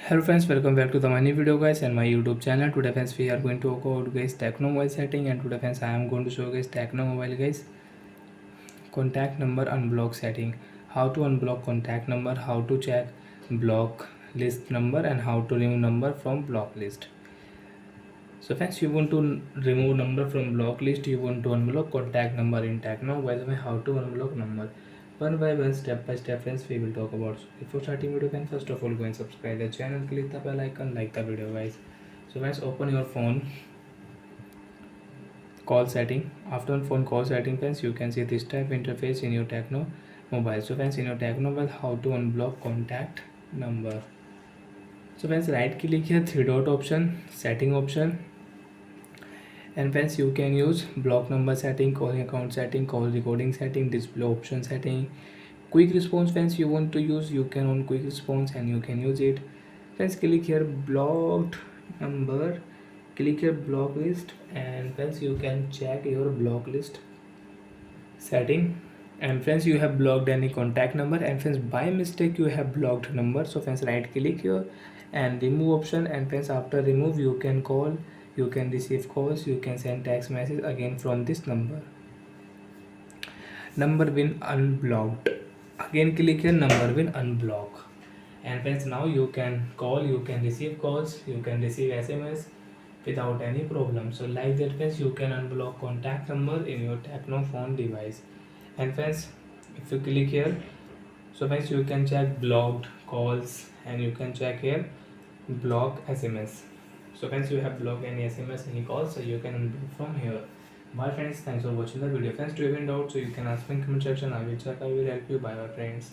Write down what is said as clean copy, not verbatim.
Hello friends, welcome back to the my new video guys and my YouTube channel. Today friends we are going to talk about guys Tecno mobile setting, and today friends I am going to show guys Tecno mobile guys contact number unblock setting. How to unblock contact number, how to check block list number, and how to remove number from block list. So friends, you want to remove number from block list, you want to unblock contact number in Tecno. By the way, how to unblock number one by one, step by step friends we will talk about. So before starting video friends, first of all go and subscribe the channel, click the bell icon, like the video guys. So friends, open your phone call setting. After phone call setting friends, you can see this type interface in your Tecno mobile. So friends, in your Tecno mobile, how to unblock contact number. So friends, right click here, three dot option, setting option, and friends you can use block number setting, calling account setting, call recording setting, display option setting, quick response. Friends, you want to use, you can on quick response and you can use it. Friends, click here blocked number, click here block list, and friends you can check your block list setting. And friends, you have blocked any contact number, and friends by mistake you have blocked number. So friends, right click here and remove option, and friends after remove you can call, you can receive calls, you can send text message again from this number been unblocked. Again click here, number been unblock. And friends, now you can call, you can receive calls, you can receive SMS without any problem. So like that friends, you can unblock contact number in your Tecno phone device. And friends, if you click here, so friends you can check blocked calls, and you can check here block SMS. So friends, you have blocked any SMS, any calls, so you can unblock from here. Bye friends, thanks for watching the video. Friends, do you have any doubt, so you can ask me in comment section. I will check, I will help you. Bye bye friends.